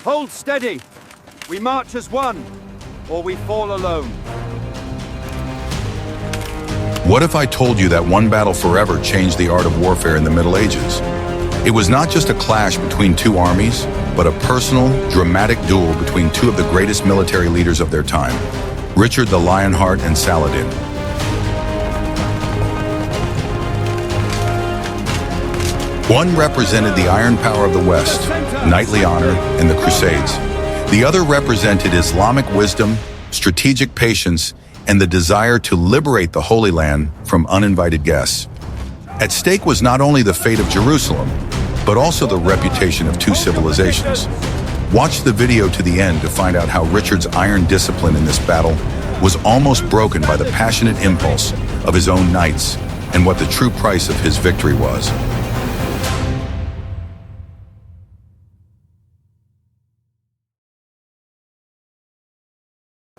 Hold steady! We march as one, or we fall alone. What if I told you that one battle forever changed the art of warfare in the Middle Ages? It was not just a clash between two armies, but a personal, dramatic duel between two of the greatest military leaders of their time, Richard the Lionheart and Saladin. One represented the iron power of the West, knightly honor, and the Crusades. The other represented Islamic wisdom, strategic patience, and the desire to liberate the Holy Land from uninvited guests. At stake was not only the fate of Jerusalem, but also the reputation of two civilizations. Watch the video to the end to find out how Richard's iron discipline in this battle was almost broken by the passionate impulse of his own knights and what the true price of his victory was.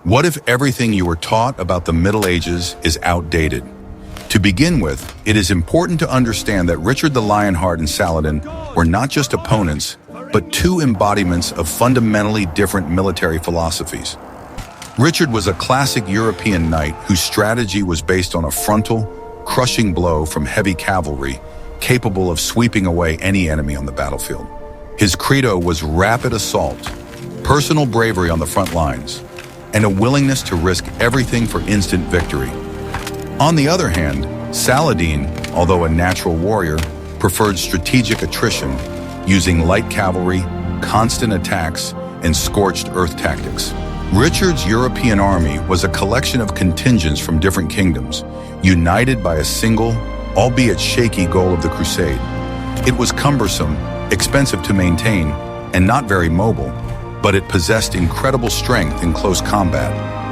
What if everything you were taught about the Middle Ages is outdated? To begin with, it is important to understand that Richard the Lionheart and Saladin were not just opponents, but two embodiments of fundamentally different military philosophies. Richard was a classic European knight whose strategy was based on a frontal, crushing blow from heavy cavalry, capable of sweeping away any enemy on the battlefield. His credo was rapid assault, personal bravery on the front lines, and a willingness to risk everything for instant victory. On the other hand, Saladin, although a natural warrior, preferred strategic attrition, using light cavalry, constant attacks, and scorched earth tactics. Richard's European army was a collection of contingents from different kingdoms, united by a single, albeit shaky, goal of the Crusade. It was cumbersome, expensive to maintain, and not very mobile, but it possessed incredible strength in close combat.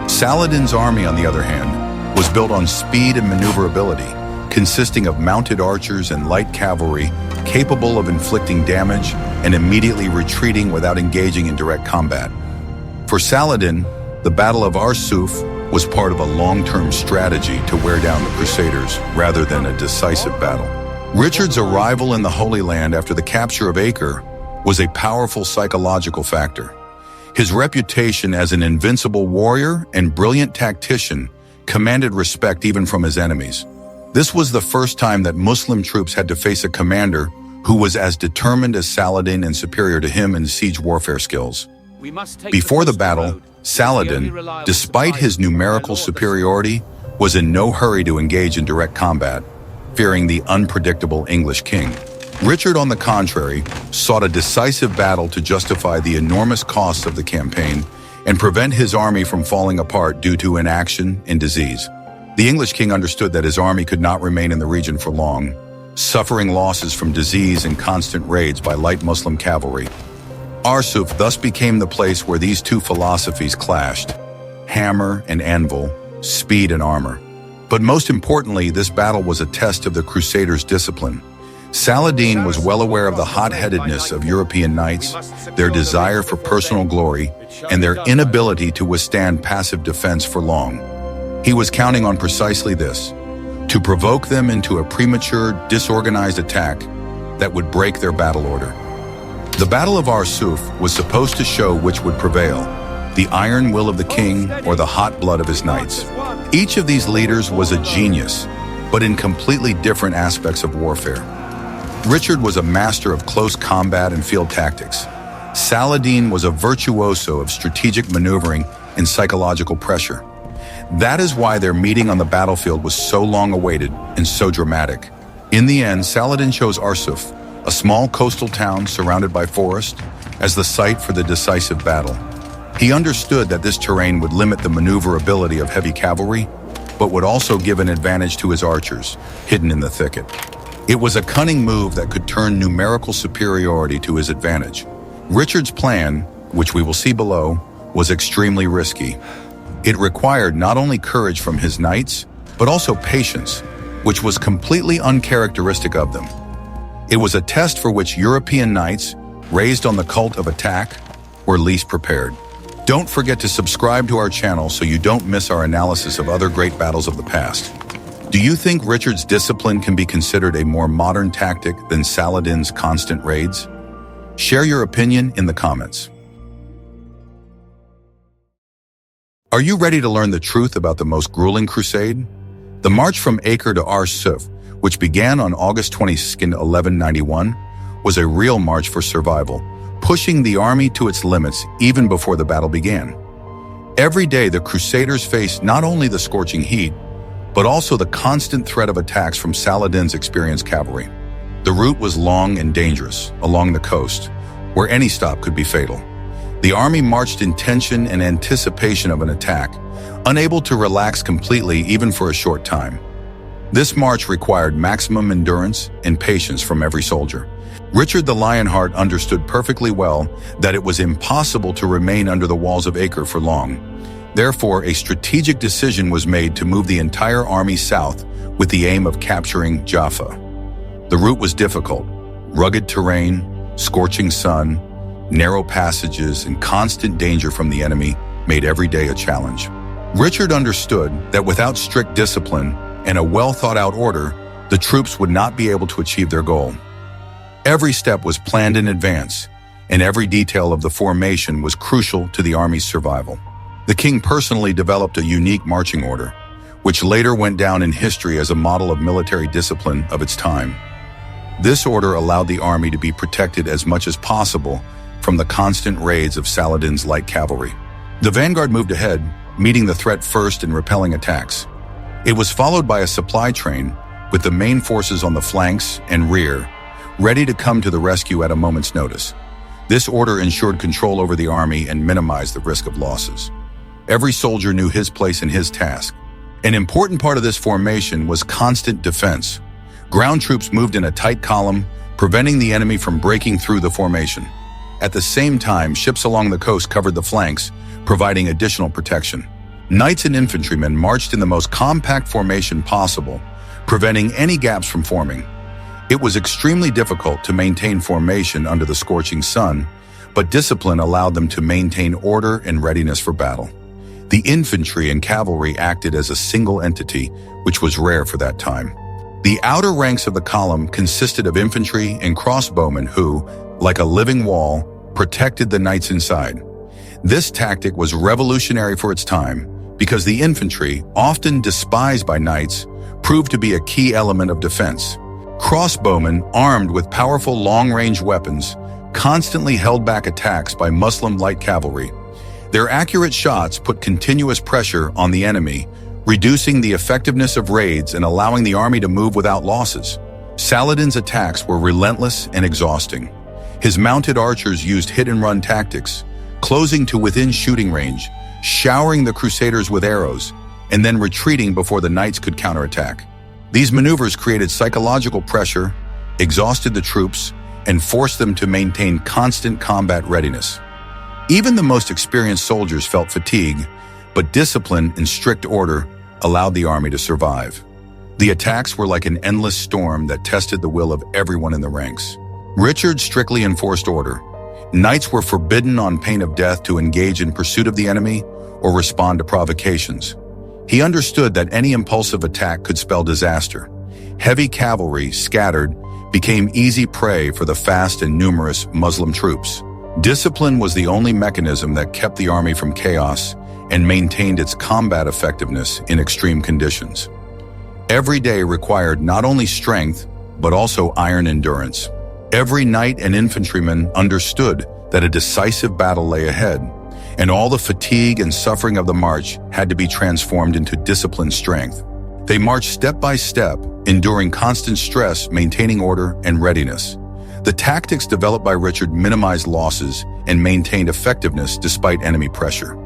Saladin's army, on the other hand, was built on speed and maneuverability, consisting of mounted archers and light cavalry capable of inflicting damage and immediately retreating without engaging in direct combat. For Saladin, the Battle of Arsuf was part of a long-term strategy to wear down the Crusaders rather than a decisive battle. Richard's arrival in the Holy Land after the capture of Acre was a powerful psychological factor. His reputation as an invincible warrior and brilliant tactician commanded respect even from his enemies. This was the first time that Muslim troops had to face a commander who was as determined as Saladin and superior to him in siege warfare skills. Before the battle, Saladin, despite his numerical superiority, was in no hurry to engage in direct combat, fearing the unpredictable English king. Richard, on the contrary, sought a decisive battle to justify the enormous costs of the campaign and prevent his army from falling apart due to inaction and disease. The English king understood that his army could not remain in the region for long, suffering losses from disease and constant raids by light Muslim cavalry. Arsuf thus became the place where these two philosophies clashed: hammer and anvil, speed and armor. But most importantly, this battle was a test of the Crusaders' discipline. Saladin was well aware of the hot-headedness of European knights, their desire for personal glory, and their inability to withstand passive defense for long. He was counting on precisely this: to provoke them into a premature, disorganized attack that would break their battle order. The Battle of Arsuf was supposed to show which would prevail, the iron will of the king or the hot blood of his knights. Each of these leaders was a genius, but in completely different aspects of warfare. Richard was a master of close combat and field tactics. Saladin was a virtuoso of strategic maneuvering and psychological pressure. That is why their meeting on the battlefield was so long awaited and so dramatic. In the end, Saladin chose Arsuf, a small coastal town surrounded by forest, as the site for the decisive battle. He understood that this terrain would limit the maneuverability of heavy cavalry, but would also give an advantage to his archers, hidden in the thicket. It was a cunning move that could turn numerical superiority to his advantage. Richard's plan, which we will see below, was extremely risky. It required not only courage from his knights, but also patience, which was completely uncharacteristic of them. It was a test for which European knights, raised on the cult of attack, were least prepared. Don't forget to subscribe to our channel so you don't miss our analysis of other great battles of the past. Do you think Richard's discipline can be considered a more modern tactic than Saladin's constant raids? Share your opinion in the comments. Are you ready to learn the truth about the most grueling crusade? The march from Acre to Arsuf, which began on August 22, 1191, was a real march for survival, pushing the army to its limits even before the battle began. Every day, the Crusaders faced not only the scorching heat, but also the constant threat of attacks from Saladin's experienced cavalry. The route was long and dangerous, along the coast, where any stop could be fatal. The army marched in tension and anticipation of an attack, unable to relax completely even for a short time. This march required maximum endurance and patience from every soldier. Richard the Lionheart understood perfectly well that it was impossible to remain under the walls of Acre for long. Therefore, a strategic decision was made to move the entire army south with the aim of capturing Jaffa. The route was difficult. Rugged terrain, scorching sun, narrow passages, and constant danger from the enemy made every day a challenge. Richard understood that without strict discipline and a well-thought-out order, the troops would not be able to achieve their goal. Every step was planned in advance, and every detail of the formation was crucial to the army's survival. The king personally developed a unique marching order, which later went down in history as a model of military discipline of its time. This order allowed the army to be protected as much as possible from the constant raids of Saladin's light cavalry. The vanguard moved ahead, meeting the threat first and repelling attacks. It was followed by a supply train, with the main forces on the flanks and rear, ready to come to the rescue at a moment's notice. This order ensured control over the army and minimized the risk of losses. Every soldier knew his place and his task. An important part of this formation was constant defense. Ground troops moved in a tight column, preventing the enemy from breaking through the formation. At the same time, ships along the coast covered the flanks, providing additional protection. Knights and infantrymen marched in the most compact formation possible, preventing any gaps from forming. It was extremely difficult to maintain formation under the scorching sun, but discipline allowed them to maintain order and readiness for battle. The infantry and cavalry acted as a single entity, which was rare for that time. The outer ranks of the column consisted of infantry and crossbowmen who, like a living wall, protected the knights inside. This tactic was revolutionary for its time because the infantry, often despised by knights, proved to be a key element of defense. Crossbowmen, armed with powerful long-range weapons, constantly held back attacks by Muslim light cavalry. Their accurate shots put continuous pressure on the enemy, reducing the effectiveness of raids and allowing the army to move without losses. Saladin's attacks were relentless and exhausting. His mounted archers used hit-and-run tactics, closing to within shooting range, showering the Crusaders with arrows, and then retreating before the knights could counterattack. These maneuvers created psychological pressure, exhausted the troops, and forced them to maintain constant combat readiness. Even the most experienced soldiers felt fatigue, but discipline and strict order allowed the army to survive. The attacks were like an endless storm that tested the will of everyone in the ranks. Richard strictly enforced order. Knights were forbidden on pain of death to engage in pursuit of the enemy or respond to provocations. He understood that any impulsive attack could spell disaster. Heavy cavalry, scattered, became easy prey for the fast and numerous Muslim troops. Discipline was the only mechanism that kept the army from chaos and maintained its combat effectiveness in extreme conditions. Every day required not only strength, but also iron endurance. Every knight and infantryman understood that a decisive battle lay ahead, and all the fatigue and suffering of the march had to be transformed into disciplined strength. They marched step by step, enduring constant stress, maintaining order and readiness. The tactics developed by Richard minimized losses and maintained effectiveness despite enemy pressure.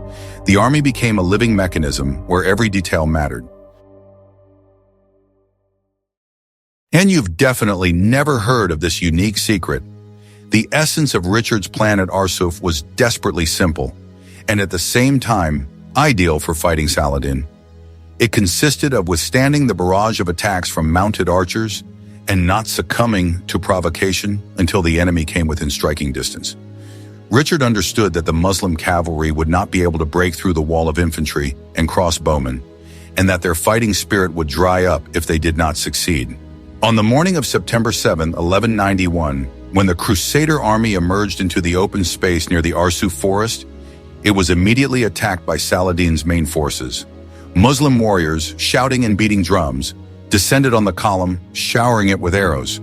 The army became a living mechanism where every detail mattered. And you've definitely never heard of this unique secret. The essence of Richard's plan at Arsuf was desperately simple, and at the same time, ideal for fighting Saladin. It consisted of withstanding the barrage of attacks from mounted archers and not succumbing to provocation until the enemy came within striking distance. Richard understood that the Muslim cavalry would not be able to break through the wall of infantry and crossbowmen, and that their fighting spirit would dry up if they did not succeed. On the morning of September 7, 1191, when the Crusader army emerged into the open space near the Arsuf forest, it was immediately attacked by Saladin's main forces. Muslim warriors, shouting and beating drums, descended on the column, showering it with arrows.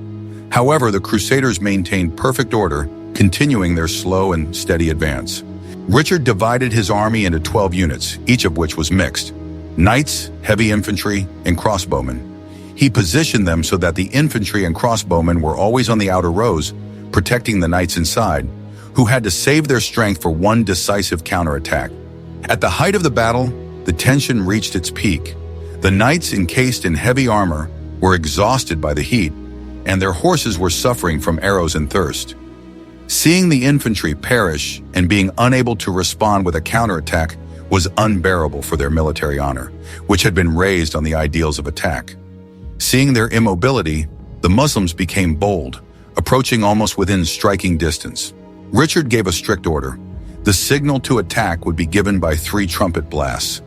However, the Crusaders maintained perfect order, continuing their slow and steady advance. Richard divided his army into 12 units, each of which was mixed: knights, heavy infantry, and crossbowmen. He positioned them so that the infantry and crossbowmen were always on the outer rows, protecting the knights inside, who had to save their strength for one decisive counterattack. At the height of the battle, the tension reached its peak. The knights, encased in heavy armor, were exhausted by the heat, and their horses were suffering from arrows and thirst. Seeing the infantry perish and being unable to respond with a counterattack was unbearable for their military honor, which had been raised on the ideals of attack. Seeing their immobility, the Muslims became bold, approaching almost within striking distance. Richard gave a strict order. The signal to attack would be given by 3 trumpet blasts.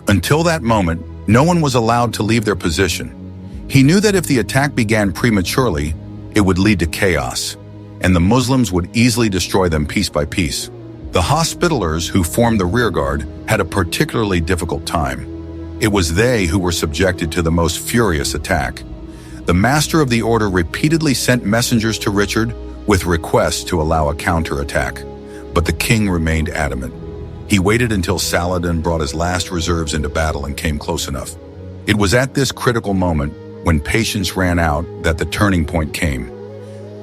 Until that moment, no one was allowed to leave their position. He knew that if the attack began prematurely, it would lead to chaos, and the Muslims would easily destroy them piece by piece. The Hospitallers, who formed the rearguard, had a particularly difficult time. It was they who were subjected to the most furious attack. The master of the order repeatedly sent messengers to Richard with requests to allow a counterattack, but the king remained adamant. He waited until Saladin brought his last reserves into battle and came close enough. It was at this critical moment, when patience ran out, that the turning point came.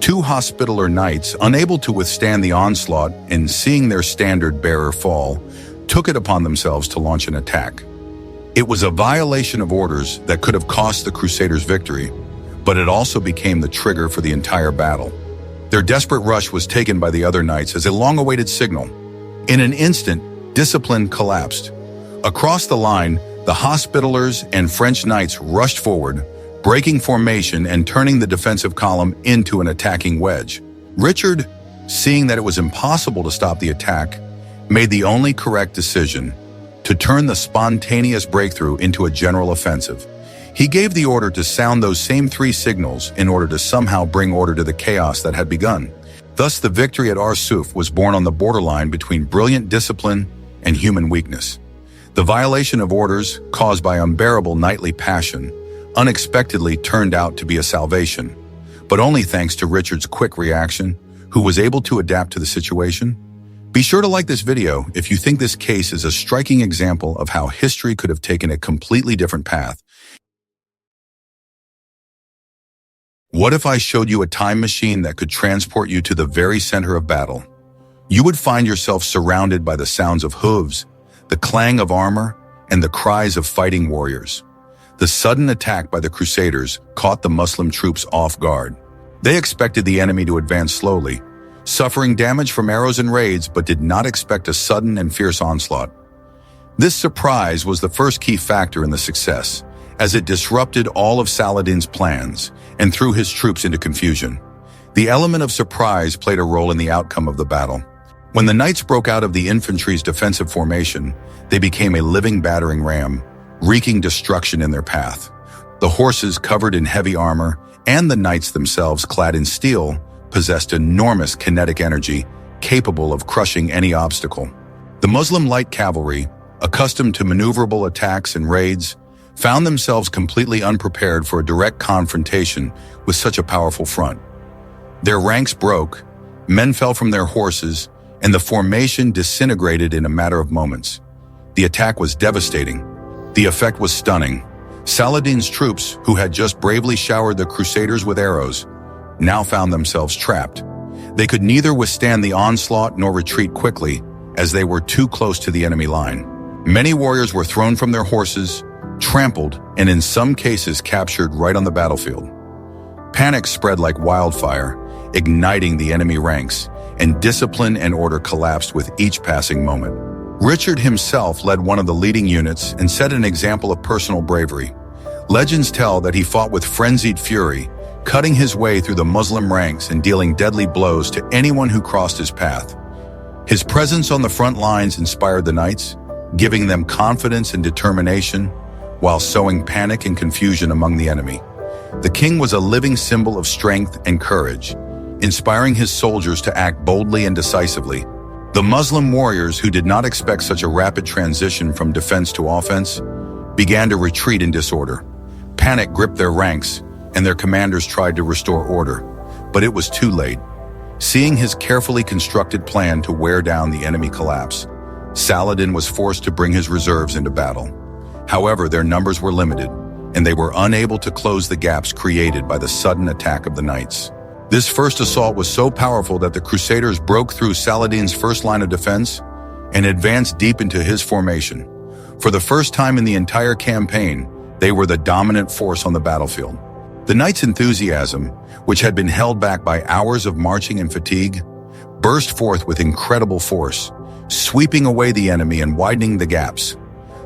2 Hospitaller knights, unable to withstand the onslaught and seeing their standard-bearer fall, took it upon themselves to launch an attack. It was a violation of orders that could have cost the Crusaders victory, but it also became the trigger for the entire battle. Their desperate rush was taken by the other knights as a long-awaited signal. In an instant, discipline collapsed. Across the line, the Hospitallers and French knights rushed forward, breaking formation and turning the defensive column into an attacking wedge. Richard, seeing that it was impossible to stop the attack, made the only correct decision: to turn the spontaneous breakthrough into a general offensive. He gave the order to sound those same 3 signals in order to somehow bring order to the chaos that had begun. Thus, the victory at Arsuf was born on the borderline between brilliant discipline and human weakness. The violation of orders, caused by unbearable knightly passion, unexpectedly turned out to be a salvation, but only thanks to Richard's quick reaction, who was able to adapt to the situation. Be sure to like this video if you think this case is a striking example of how history could have taken a completely different path. What if I showed you a time machine that could transport you to the very center of battle? You would find yourself surrounded by the sounds of hooves, the clang of armor, and the cries of fighting warriors. The sudden attack by the Crusaders caught the Muslim troops off guard. They expected the enemy to advance slowly, suffering damage from arrows and raids, but did not expect a sudden and fierce onslaught. This surprise was the first key factor in the success, as it disrupted all of Saladin's plans and threw his troops into confusion. The element of surprise played a role in the outcome of the battle. When the knights broke out of the infantry's defensive formation, they became a living battering ram, wreaking destruction in their path. The horses, covered in heavy armor, and the knights themselves, clad in steel, possessed enormous kinetic energy, capable of crushing any obstacle. The Muslim light cavalry, accustomed to maneuverable attacks and raids, found themselves completely unprepared for a direct confrontation with such a powerful front. Their ranks broke, men fell from their horses, and the formation disintegrated in a matter of moments. The attack was devastating. The effect was stunning. Saladin's troops, who had just bravely showered the Crusaders with arrows, now found themselves trapped. They could neither withstand the onslaught nor retreat quickly, as they were too close to the enemy line. Many warriors were thrown from their horses, trampled, and in some cases captured right on the battlefield. Panic spread like wildfire, igniting the enemy ranks, and discipline and order collapsed with each passing moment. Richard himself led one of the leading units and set an example of personal bravery. Legends tell that he fought with frenzied fury, cutting his way through the Muslim ranks and dealing deadly blows to anyone who crossed his path. His presence on the front lines inspired the knights, giving them confidence and determination, while sowing panic and confusion among the enemy. The king was a living symbol of strength and courage, inspiring his soldiers to act boldly and decisively. The Muslim warriors, who did not expect such a rapid transition from defense to offense, began to retreat in disorder. Panic gripped their ranks, and their commanders tried to restore order, but it was too late. Seeing his carefully constructed plan to wear down the enemy collapse, Saladin was forced to bring his reserves into battle. However, their numbers were limited, and they were unable to close the gaps created by the sudden attack of the knights. This first assault was so powerful that the Crusaders broke through Saladin's first line of defense and advanced deep into his formation. For the first time in the entire campaign, they were the dominant force on the battlefield. The knights' enthusiasm, which had been held back by hours of marching and fatigue, burst forth with incredible force, sweeping away the enemy and widening the gaps.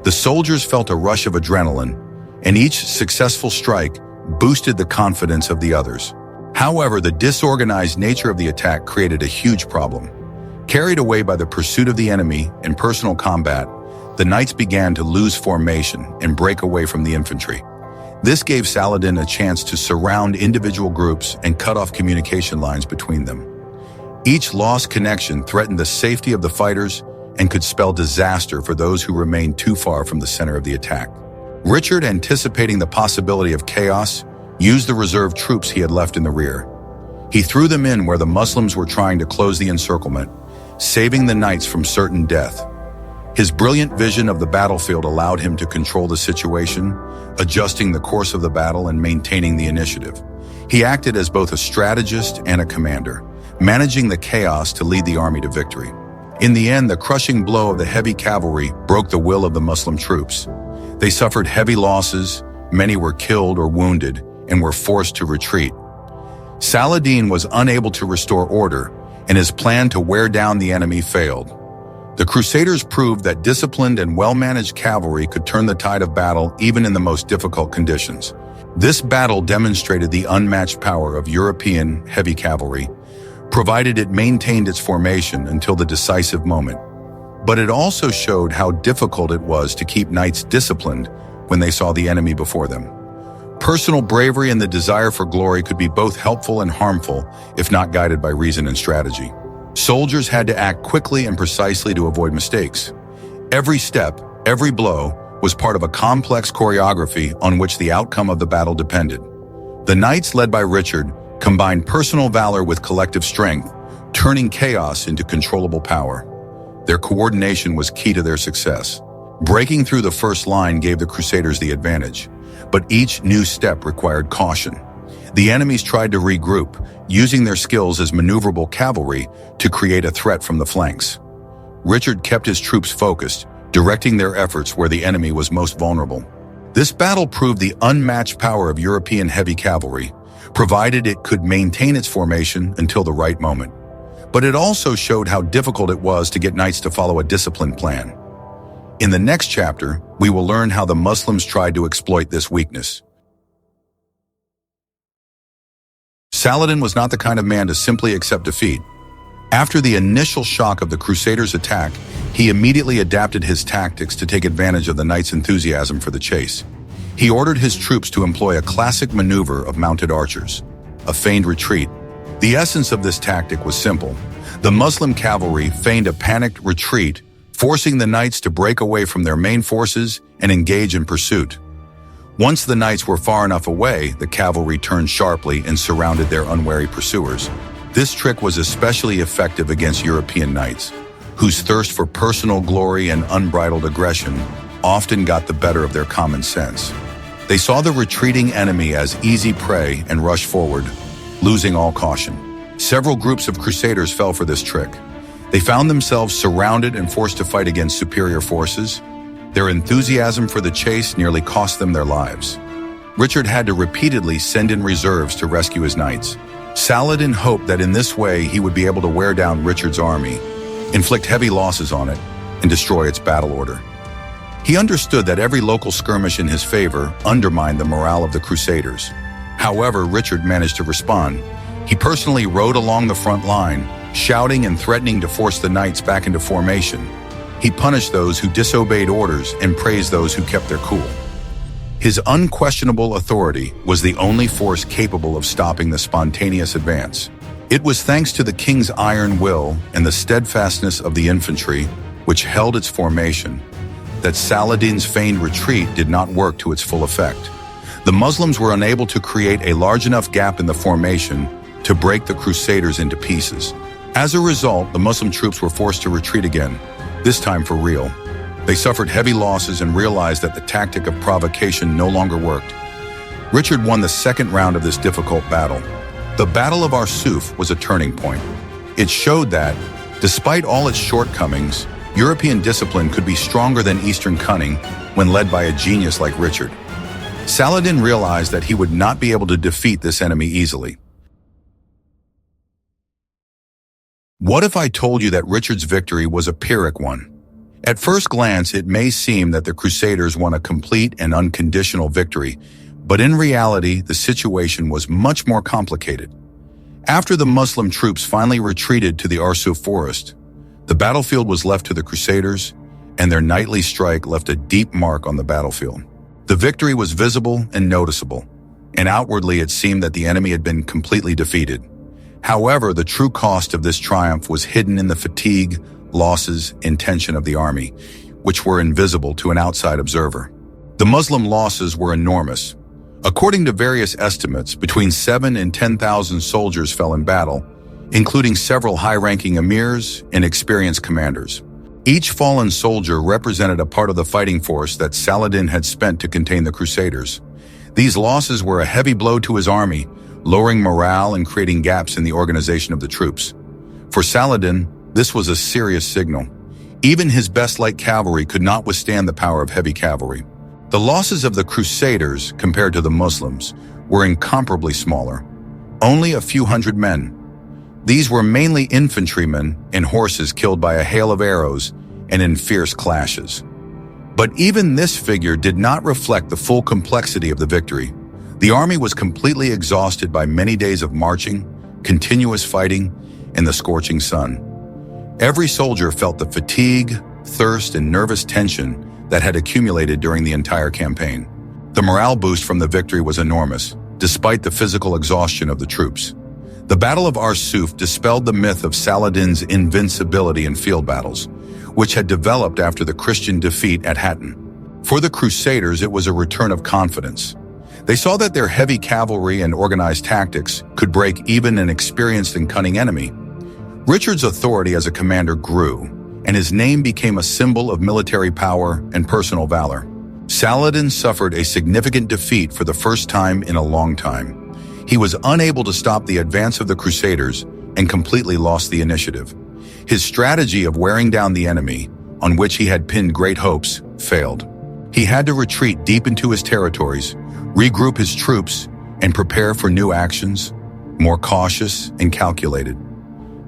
The soldiers felt a rush of adrenaline, and each successful strike boosted the confidence of the others. However, the disorganized nature of the attack created a huge problem. Carried away by the pursuit of the enemy and personal combat, the knights began to lose formation and break away from the infantry. This gave Saladin a chance to surround individual groups and cut off communication lines between them. Each lost connection threatened the safety of the fighters and could spell disaster for those who remained too far from the center of the attack. Richard, anticipating the possibility of chaos, used the reserve troops he had left in the rear. He threw them in where the Muslims were trying to close the encirclement, saving the knights from certain death. His brilliant vision of the battlefield allowed him to control the situation, adjusting the course of the battle and maintaining the initiative. He acted as both a strategist and a commander, managing the chaos to lead the army to victory. In the end, the crushing blow of the heavy cavalry broke the will of the Muslim troops. They suffered heavy losses, many were killed or wounded, and were forced to retreat. Saladin was unable to restore order, and his plan to wear down the enemy failed. The Crusaders proved that disciplined and well-managed cavalry could turn the tide of battle even in the most difficult conditions. This battle demonstrated the unmatched power of European heavy cavalry, provided it maintained its formation until the decisive moment. But it also showed how difficult it was to keep knights disciplined when they saw the enemy before them. Personal bravery and the desire for glory could be both helpful and harmful if not guided by reason and strategy. Soldiers had to act quickly and precisely to avoid mistakes. Every step, every blow, was part of a complex choreography on which the outcome of the battle depended. The knights, led by Richard, combined personal valor with collective strength, turning chaos into controllable power. Their coordination was key to their success. Breaking through the first line gave the Crusaders the advantage, but each new step required caution. The enemies tried to regroup, using their skills as maneuverable cavalry to create a threat from the flanks. Richard kept his troops focused, directing their efforts where the enemy was most vulnerable. This battle proved the unmatched power of European heavy cavalry, provided it could maintain its formation until the right moment. But it also showed how difficult it was to get knights to follow a disciplined plan. In the next chapter, we will learn how the Muslims tried to exploit this weakness. Saladin was not the kind of man to simply accept defeat. After the initial shock of the Crusaders' attack, he immediately adapted his tactics to take advantage of the knights' enthusiasm for the chase. He ordered his troops to employ a classic maneuver of mounted archers, a feigned retreat. The essence of this tactic was simple. The Muslim cavalry feigned a panicked retreat, forcing the knights to break away from their main forces and engage in pursuit. Once the knights were far enough away, the cavalry turned sharply and surrounded their unwary pursuers. This trick was especially effective against European knights, whose thirst for personal glory and unbridled aggression often got the better of their common sense. They saw the retreating enemy as easy prey and rushed forward, losing all caution. Several groups of Crusaders fell for this trick. They found themselves surrounded and forced to fight against superior forces. Their enthusiasm for the chase nearly cost them their lives. Richard had to repeatedly send in reserves to rescue his knights. Saladin hoped that in this way he would be able to wear down Richard's army, inflict heavy losses on it, and destroy its battle order. He understood that every local skirmish in his favor undermined the morale of the Crusaders. However, Richard managed to respond. He personally rode along the front line, shouting and threatening to force the knights back into formation. He punished those who disobeyed orders and praised those who kept their cool. His unquestionable authority was the only force capable of stopping the spontaneous advance. It was thanks to the king's iron will and the steadfastness of the infantry, which held its formation, that Saladin's feigned retreat did not work to its full effect. The Muslims were unable to create a large enough gap in the formation to break the Crusaders into pieces. As a result, the Muslim troops were forced to retreat again, this time for real. They suffered heavy losses and realized that the tactic of provocation no longer worked. Richard won the second round of this difficult battle. The Battle of Arsuf was a turning point. It showed that, despite all its shortcomings, European discipline could be stronger than Eastern cunning when led by a genius like Richard. Saladin realized that he would not be able to defeat this enemy easily. What if I told you that Richard's victory was a Pyrrhic one? At first glance, it may seem that the Crusaders won a complete and unconditional victory, but in reality, the situation was much more complicated. After the Muslim troops finally retreated to the Arsuf forest, the battlefield was left to the Crusaders, and their nightly strike left a deep mark on the battlefield. The victory was visible and noticeable, and outwardly it seemed that the enemy had been completely defeated. However, the true cost of this triumph was hidden in the fatigue, losses, and tension of the army, which were invisible to an outside observer. The Muslim losses were enormous. According to various estimates, between 7,000 and 10,000 soldiers fell in battle, including several high-ranking emirs and experienced commanders. Each fallen soldier represented a part of the fighting force that Saladin had spent to contain the Crusaders. These losses were a heavy blow to his army, lowering morale and creating gaps in the organization of the troops. For Saladin, this was a serious signal. Even his best light cavalry could not withstand the power of heavy cavalry. The losses of the Crusaders, compared to the Muslims, were incomparably smaller. Only a few hundred men. These were mainly infantrymen and horses killed by a hail of arrows and in fierce clashes. But even this figure did not reflect the full complexity of the victory. The army was completely exhausted by many days of marching, continuous fighting, and the scorching sun. Every soldier felt the fatigue, thirst, and nervous tension that had accumulated during the entire campaign. The morale boost from the victory was enormous, despite the physical exhaustion of the troops. The Battle of Arsuf dispelled the myth of Saladin's invincibility in field battles, which had developed after the Christian defeat at Hattin. For the Crusaders, it was a return of confidence. They saw that their heavy cavalry and organized tactics could break even an experienced and cunning enemy. Richard's authority as a commander grew, and his name became a symbol of military power and personal valor. Saladin suffered a significant defeat for the first time in a long time. He was unable to stop the advance of the Crusaders and completely lost the initiative. His strategy of wearing down the enemy, on which he had pinned great hopes, failed. He had to retreat deep into his territories, regroup his troops, and prepare for new actions, more cautious and calculated.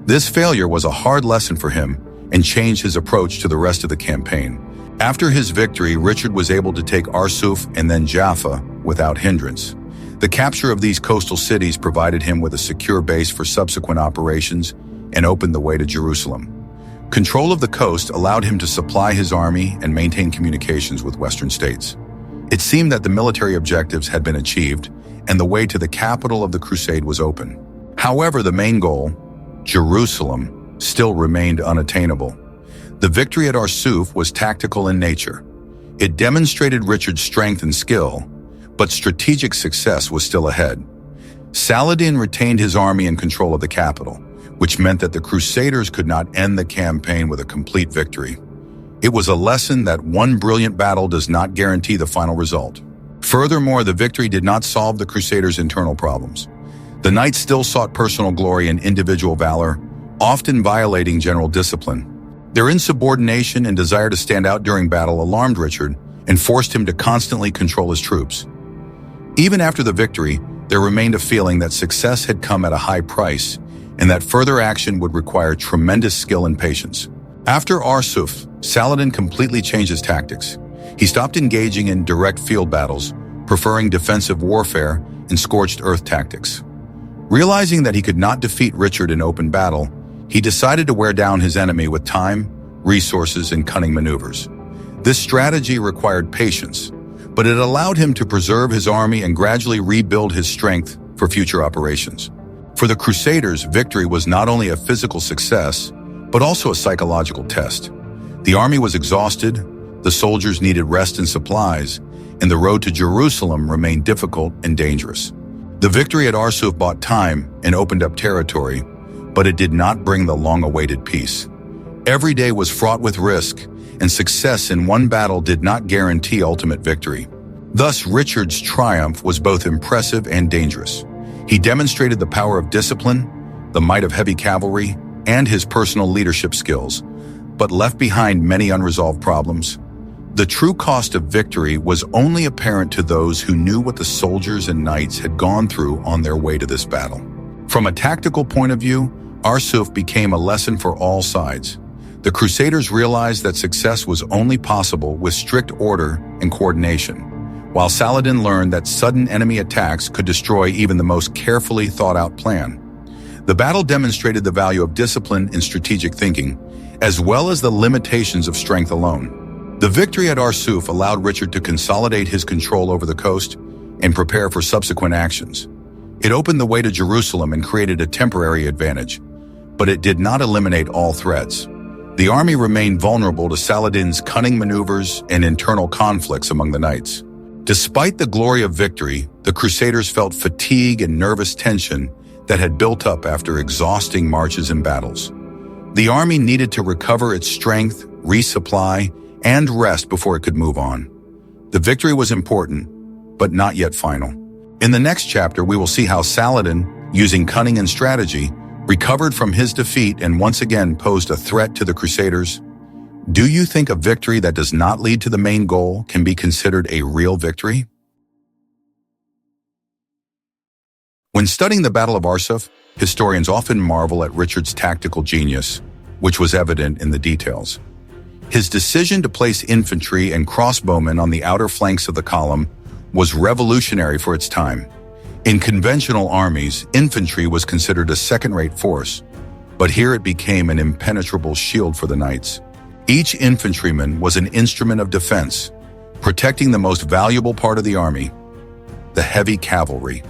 This failure was a hard lesson for him and changed his approach to the rest of the campaign. After his victory, Richard was able to take Arsuf and then Jaffa without hindrance. The capture of these coastal cities provided him with a secure base for subsequent operations and opened the way to Jerusalem. Control of the coast allowed him to supply his army and maintain communications with Western states. It seemed that the military objectives had been achieved, and the way to the capital of the crusade was open. However, the main goal, Jerusalem, still remained unattainable. The victory at Arsuf was tactical in nature. It demonstrated Richard's strength and skill, but strategic success was still ahead. Saladin retained his army in control of the capital, which meant that the Crusaders could not end the campaign with a complete victory. It was a lesson that one brilliant battle does not guarantee the final result. Furthermore, the victory did not solve the Crusaders' internal problems. The knights still sought personal glory and individual valor, often violating general discipline. Their insubordination and desire to stand out during battle alarmed Richard and forced him to constantly control his troops. Even after the victory, there remained a feeling that success had come at a high price and that further action would require tremendous skill and patience. After Arsuf, Saladin completely changed his tactics. He stopped engaging in direct field battles, preferring defensive warfare and scorched earth tactics. Realizing that he could not defeat Richard in open battle, he decided to wear down his enemy with time, resources, and cunning maneuvers. This strategy required patience, but it allowed him to preserve his army and gradually rebuild his strength for future operations. For the Crusaders, victory was not only a physical success, but also a psychological test. The army was exhausted, the soldiers needed rest and supplies, and the road to Jerusalem remained difficult and dangerous. The victory at Arsuf bought time and opened up territory, but it did not bring the long-awaited peace. Every day was fraught with risk, and success in one battle did not guarantee ultimate victory. Thus, Richard's triumph was both impressive and dangerous. He demonstrated the power of discipline, the might of heavy cavalry, and his personal leadership skills, but left behind many unresolved problems. The true cost of victory was only apparent to those who knew what the soldiers and knights had gone through on their way to this battle. From a tactical point of view, Arsuf became a lesson for all sides. The Crusaders realized that success was only possible with strict order and coordination, while Saladin learned that sudden enemy attacks could destroy even the most carefully thought-out plan. The battle demonstrated the value of discipline and strategic thinking, as well as the limitations of strength alone. The victory at Arsuf allowed Richard to consolidate his control over the coast and prepare for subsequent actions. It opened the way to Jerusalem and created a temporary advantage, but it did not eliminate all threats. The army remained vulnerable to Saladin's cunning maneuvers and internal conflicts among the knights. Despite the glory of victory, the Crusaders felt fatigue and nervous tension that had built up after exhausting marches and battles. The army needed to recover its strength, resupply, and rest before it could move on. The victory was important, but not yet final. In the next chapter, we will see how Saladin, using cunning and strategy, recovered from his defeat and once again posed a threat to the Crusaders. Do you think a victory that does not lead to the main goal can be considered a real victory? When studying the Battle of Arsuf, historians often marvel at Richard's tactical genius, which was evident in the details. His decision to place infantry and crossbowmen on the outer flanks of the column was revolutionary for its time. In conventional armies, infantry was considered a second-rate force, but here it became an impenetrable shield for the knights. Each infantryman was an instrument of defense, protecting the most valuable part of the army, the heavy cavalry.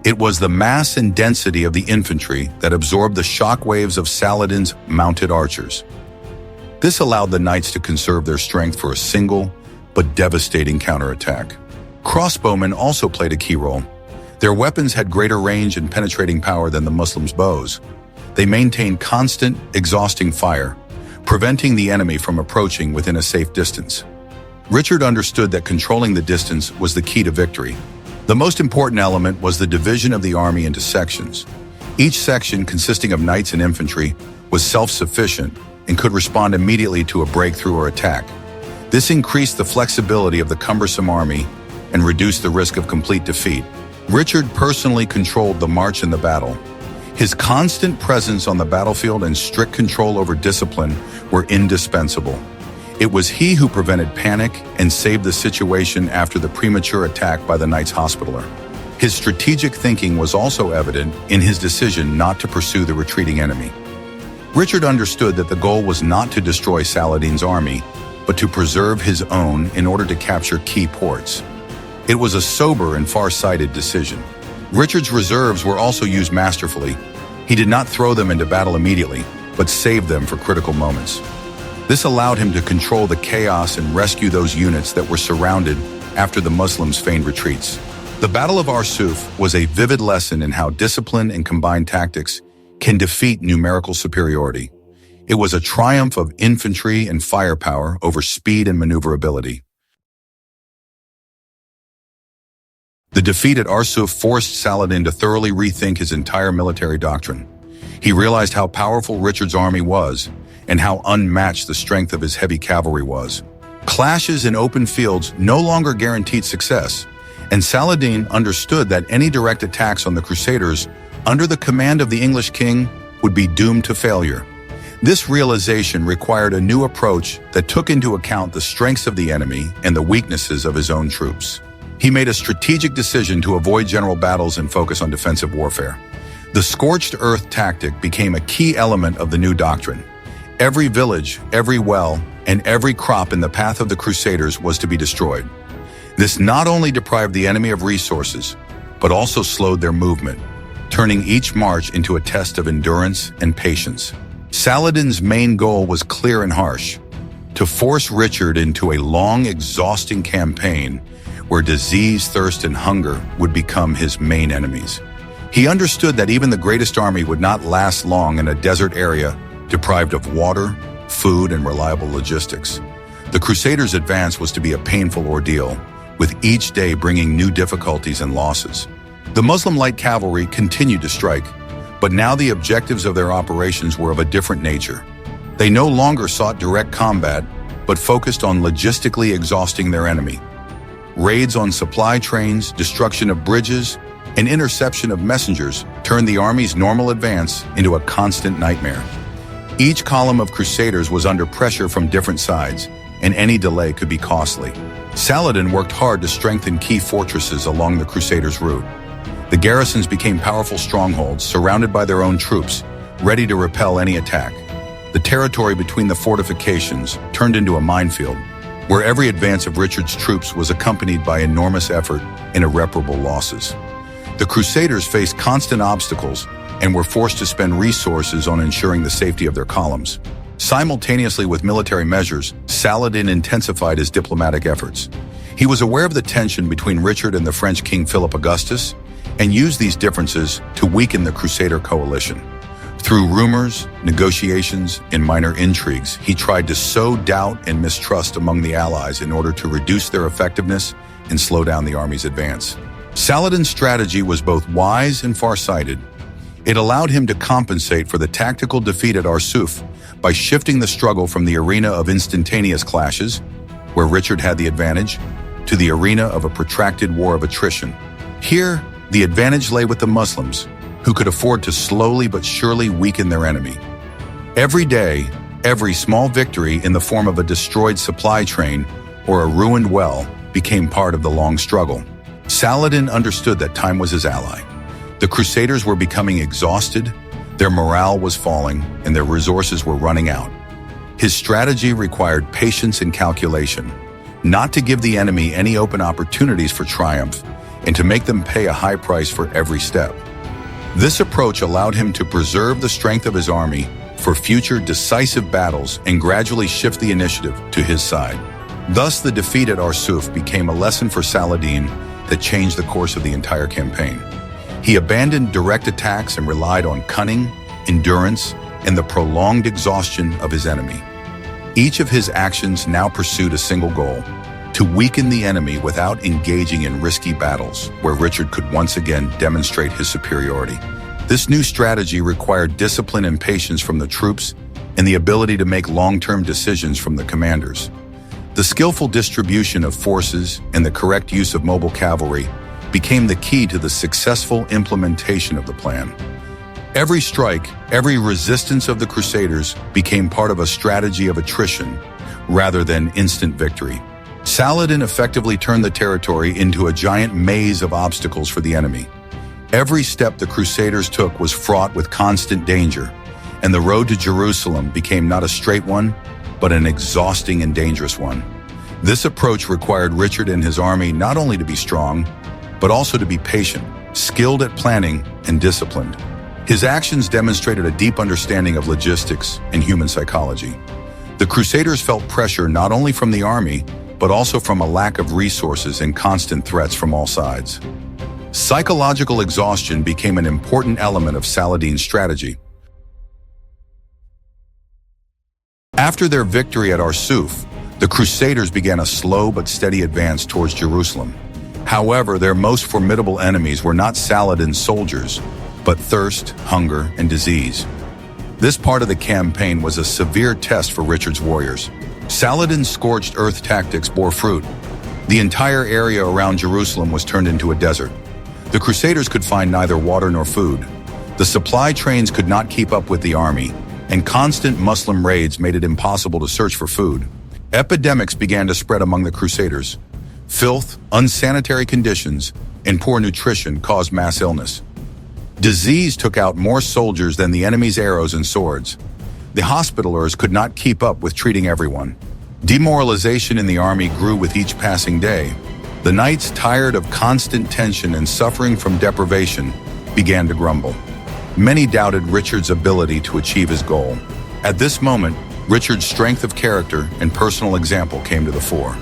It was the mass and density of the infantry that absorbed the shockwaves of Saladin's mounted archers. This allowed the knights to conserve their strength for a single but devastating counterattack. Crossbowmen also played a key role. Their weapons had greater range and penetrating power than the Muslims' bows. They maintained constant, exhausting fire, preventing the enemy from approaching within a safe distance. Richard understood that controlling the distance was the key to victory. The most important element was the division of the army into sections. Each section, consisting of knights and infantry, was self-sufficient and could respond immediately to a breakthrough or attack. This increased the flexibility of the cumbersome army and reduced the risk of complete defeat. Richard personally controlled the march and the battle. His constant presence on the battlefield and strict control over discipline were indispensable. It was he who prevented panic and saved the situation after the premature attack by the Knights Hospitaller. His strategic thinking was also evident in his decision not to pursue the retreating enemy. Richard understood that the goal was not to destroy Saladin's army, but to preserve his own in order to capture key ports. It was a sober and far-sighted decision. Richard's reserves were also used masterfully. He did not throw them into battle immediately, but saved them for critical moments. This allowed him to control the chaos and rescue those units that were surrounded after the Muslims feigned retreats. The Battle of Arsuf was a vivid lesson in how discipline and combined tactics can defeat numerical superiority. It was a triumph of infantry and firepower over speed and maneuverability. The defeat at Arsuf forced Saladin to thoroughly rethink his entire military doctrine. He realized how powerful Richard's army was and how unmatched the strength of his heavy cavalry was. Clashes in open fields no longer guaranteed success, and Saladin understood that any direct attacks on the Crusaders under the command of the English king would be doomed to failure. This realization required a new approach that took into account the strengths of the enemy and the weaknesses of his own troops. He made a strategic decision to avoid general battles and focus on defensive warfare. The scorched earth tactic became a key element of the new doctrine. Every village, every well, and every crop in the path of the Crusaders was to be destroyed. This not only deprived the enemy of resources, but also slowed their movement, turning each march into a test of endurance and patience. Saladin's main goal was clear and harsh: to force Richard into a long, exhausting campaign where disease, thirst, and hunger would become his main enemies. He understood that even the greatest army would not last long in a desert area deprived of water, food, and reliable logistics. The Crusaders' advance was to be a painful ordeal, with each day bringing new difficulties and losses. The Muslim light cavalry continued to strike, but now the objectives of their operations were of a different nature. They no longer sought direct combat, but focused on logistically exhausting their enemy. Raids on supply trains, destruction of bridges, and interception of messengers turned the army's normal advance into a constant nightmare. Each column of Crusaders was under pressure from different sides, and any delay could be costly. Saladin worked hard to strengthen key fortresses along the Crusaders' route. The garrisons became powerful strongholds surrounded by their own troops, ready to repel any attack. The territory between the fortifications turned into a minefield, where every advance of Richard's troops was accompanied by enormous effort and irreparable losses. The Crusaders faced constant obstacles and were forced to spend resources on ensuring the safety of their columns. Simultaneously with military measures, Saladin intensified his diplomatic efforts. He was aware of the tension between Richard and the French King Philip Augustus and used these differences to weaken the Crusader coalition. Through rumors, negotiations, and minor intrigues, he tried to sow doubt and mistrust among the allies in order to reduce their effectiveness and slow down the army's advance. Saladin's strategy was both wise and far-sighted. It allowed him to compensate for the tactical defeat at Arsuf by shifting the struggle from the arena of instantaneous clashes, where Richard had the advantage, to the arena of a protracted war of attrition. Here, the advantage lay with the Muslims, who could afford to slowly but surely weaken their enemy. Every day, every small victory in the form of a destroyed supply train or a ruined well became part of the long struggle. Saladin understood that time was his ally. The Crusaders were becoming exhausted, their morale was falling, and their resources were running out. His strategy required patience and calculation, not to give the enemy any open opportunities for triumph, and to make them pay a high price for every step. This approach allowed him to preserve the strength of his army for future decisive battles and gradually shift the initiative to his side. Thus, the defeat at Arsuf became a lesson for Saladin that changed the course of the entire campaign. He abandoned direct attacks and relied on cunning, endurance, and the prolonged exhaustion of his enemy. Each of his actions now pursued a single goal: to weaken the enemy without engaging in risky battles where Richard could once again demonstrate his superiority. This new strategy required discipline and patience from the troops and the ability to make long-term decisions from the commanders. The skillful distribution of forces and the correct use of mobile cavalry became the key to the successful implementation of the plan. Every strike, every resistance of the Crusaders became part of a strategy of attrition rather than instant victory. Saladin effectively turned the territory into a giant maze of obstacles for the enemy. Every step the Crusaders took was fraught with constant danger, and the road to Jerusalem became not a straight one, but an exhausting and dangerous one. This approach required Richard and his army not only to be strong, but also to be patient, skilled at planning, and disciplined. His actions demonstrated a deep understanding of logistics and human psychology. The Crusaders felt pressure not only from the army, but also from a lack of resources and constant threats from all sides. Psychological exhaustion became an important element of Saladin's strategy. After their victory at Arsuf, the Crusaders began a slow but steady advance towards Jerusalem. However, their most formidable enemies were not Saladin's soldiers, but thirst, hunger, and disease. This part of the campaign was a severe test for Richard's warriors. Saladin's scorched earth tactics bore fruit. The entire area around Jerusalem was turned into a desert. The Crusaders could find neither water nor food. The supply trains could not keep up with the army, and constant Muslim raids made it impossible to search for food. Epidemics began to spread among the Crusaders. Filth, unsanitary conditions, and poor nutrition caused mass illness. Disease took out more soldiers than the enemy's arrows and swords. The hospitalers could not keep up with treating everyone. Demoralization in the army grew with each passing day. The knights, tired of constant tension and suffering from deprivation, began to grumble. Many doubted Richard's ability to achieve his goal. At this moment, Richard's strength of character and personal example came to the fore.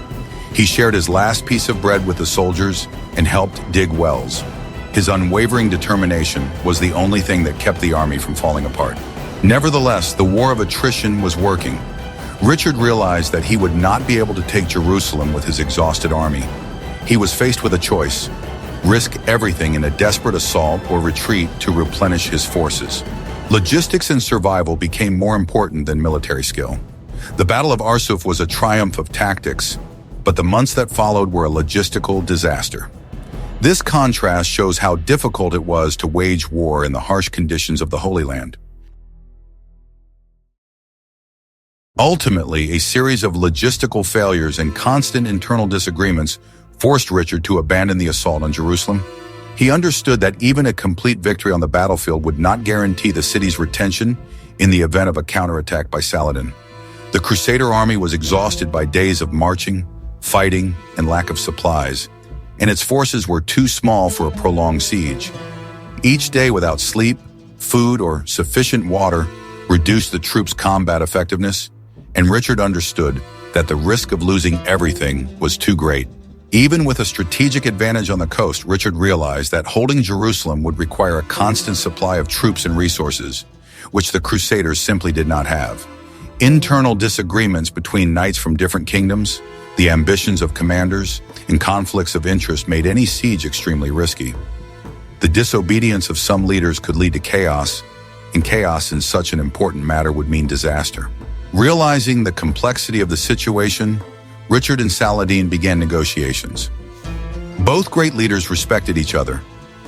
He shared his last piece of bread with the soldiers and helped dig wells. His unwavering determination was the only thing that kept the army from falling apart. Nevertheless, the war of attrition was working. Richard realized that he would not be able to take Jerusalem with his exhausted army. He was faced with a choice: risk everything in a desperate assault or retreat to replenish his forces. Logistics and survival became more important than military skill. The Battle of Arsuf was a triumph of tactics, but the months that followed were a logistical disaster. This contrast shows how difficult it was to wage war in the harsh conditions of the Holy Land. Ultimately, a series of logistical failures and constant internal disagreements forced Richard to abandon the assault on Jerusalem. He understood that even a complete victory on the battlefield would not guarantee the city's retention in the event of a counterattack by Saladin. The Crusader army was exhausted by days of marching, fighting, and lack of supplies, and its forces were too small for a prolonged siege. Each day without sleep, food, or sufficient water reduced the troops' combat effectiveness, and Richard understood that the risk of losing everything was too great. Even with a strategic advantage on the coast, Richard realized that holding Jerusalem would require a constant supply of troops and resources, which the Crusaders simply did not have. Internal disagreements between knights from different kingdoms, the ambitions of commanders, and conflicts of interest made any siege extremely risky. The disobedience of some leaders could lead to chaos, and chaos in such an important matter would mean disaster. Realizing the complexity of the situation, Richard and Saladin began negotiations. Both great leaders respected each other,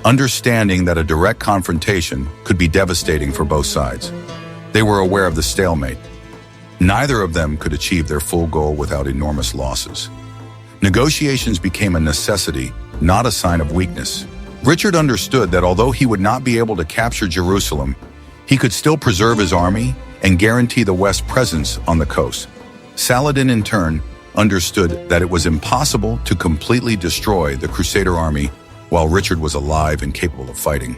understanding that a direct confrontation could be devastating for both sides. They were aware of the stalemate. Neither of them could achieve their full goal without enormous losses. Negotiations became a necessity, not a sign of weakness. Richard understood that although he would not be able to capture Jerusalem, he could still preserve his army and guarantee the West's presence on the coast. Saladin, in turn, understood that it was impossible to completely destroy the Crusader army while Richard was alive and capable of fighting.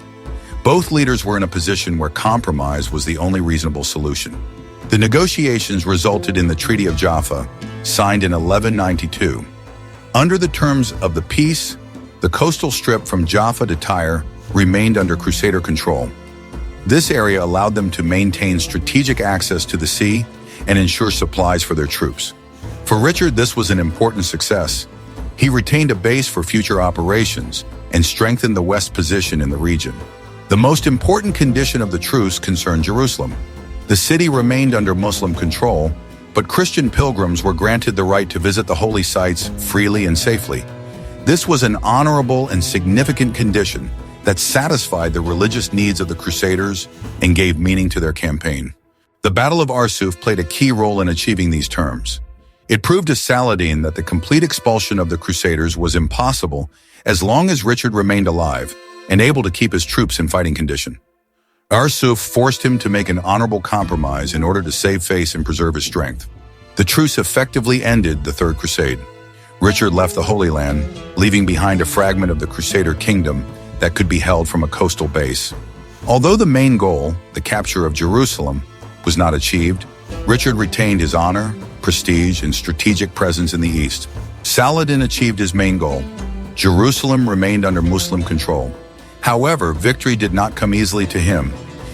Both leaders were in a position where compromise was the only reasonable solution. The negotiations resulted in the Treaty of Jaffa, signed in 1192. Under the terms of the peace, the coastal strip from Jaffa to Tyre remained under Crusader control. This area allowed them to maintain strategic access to the sea and ensure supplies for their troops. For Richard, this was an important success. He retained a base for future operations and strengthened the West's position in the region. The most important condition of the truce concerned Jerusalem. The city remained under Muslim control, but Christian pilgrims were granted the right to visit the holy sites freely and safely. This was an honorable and significant condition that satisfied the religious needs of the Crusaders and gave meaning to their campaign. The Battle of Arsuf played a key role in achieving these terms. It proved to Saladin that the complete expulsion of the Crusaders was impossible as long as Richard remained alive and able to keep his troops in fighting condition. Arsuf forced him to make an honorable compromise in order to save face and preserve his strength. The truce effectively ended the Third Crusade. Richard left the Holy Land, leaving behind a fragment of the Crusader kingdom that could be held from a coastal base. Although the main goal, the capture of Jerusalem, was not achieved, Richard retained his honor, prestige, and strategic presence in the east. Saladin achieved his main goal. Jerusalem remained under Muslim control. However, victory did not come easily to him.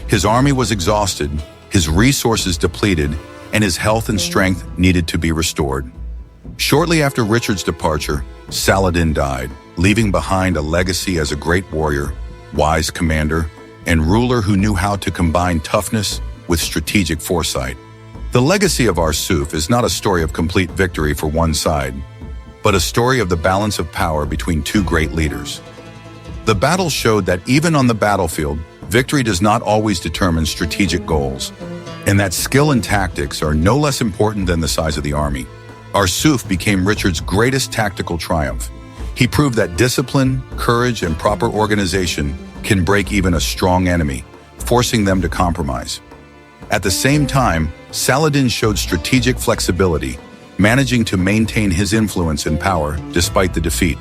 His army was exhausted, his resources depleted, and his health and strength needed to be restored. Shortly after Richard's departure, Saladin died, leaving behind a legacy as a great warrior, wise commander, and ruler who knew how to combine toughness with strategic foresight. The legacy of Arsuf is not a story of complete victory for one side, but a story of the balance of power between two great leaders. The battle showed that even on the battlefield, victory does not always determine strategic goals, and that skill and tactics are no less important than the size of the army. Arsuf became Richard's greatest tactical triumph. He proved that discipline, courage, and proper organization can break even a strong enemy, forcing them to compromise. At the same time, Saladin showed strategic flexibility, managing to maintain his influence and power despite the defeat.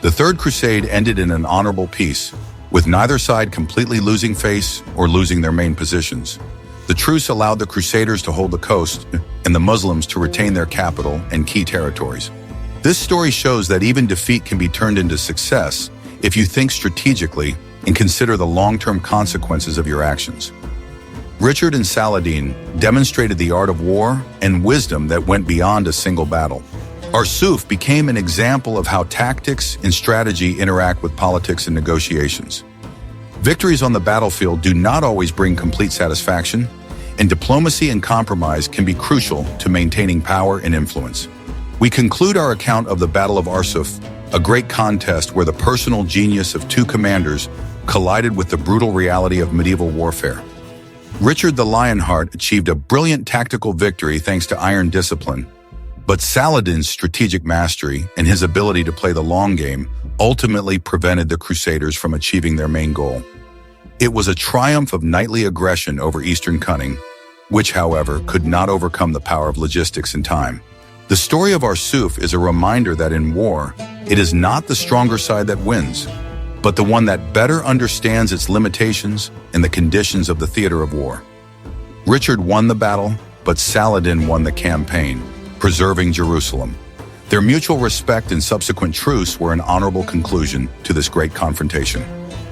The Third Crusade ended in an honorable peace, with neither side completely losing face or losing their main positions. The truce allowed the Crusaders to hold the coast and the Muslims to retain their capital and key territories. This story shows that even defeat can be turned into success if you think strategically and consider the long-term consequences of your actions. Richard and Saladin demonstrated the art of war and wisdom that went beyond a single battle. Arsuf became an example of how tactics and strategy interact with politics and negotiations. Victories on the battlefield do not always bring complete satisfaction, and diplomacy and compromise can be crucial to maintaining power and influence. We conclude our account of the Battle of Arsuf, a great contest where the personal genius of two commanders collided with the brutal reality of medieval warfare. Richard the Lionheart achieved a brilliant tactical victory thanks to iron discipline, but Saladin's strategic mastery and his ability to play the long game ultimately prevented the Crusaders from achieving their main goal. It was a triumph of knightly aggression over Eastern cunning, which, however, could not overcome the power of logistics and time. The story of Arsuf is a reminder that in war, it is not the stronger side that wins, but the one that better understands its limitations and the conditions of the theater of war. Richard won the battle, but Saladin won the campaign, preserving Jerusalem. Their mutual respect and subsequent truce were an honorable conclusion to this great confrontation.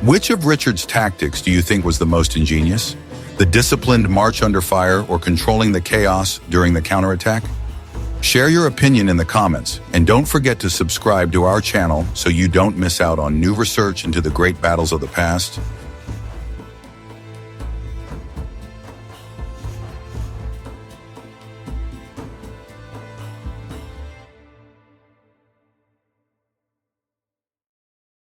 Which of Richard's tactics do you think was the most ingenious? The disciplined march under fire or controlling the chaos during the counterattack? Share your opinion in the comments, and don't forget to subscribe to our channel so you don't miss out on new research into the great battles of the past.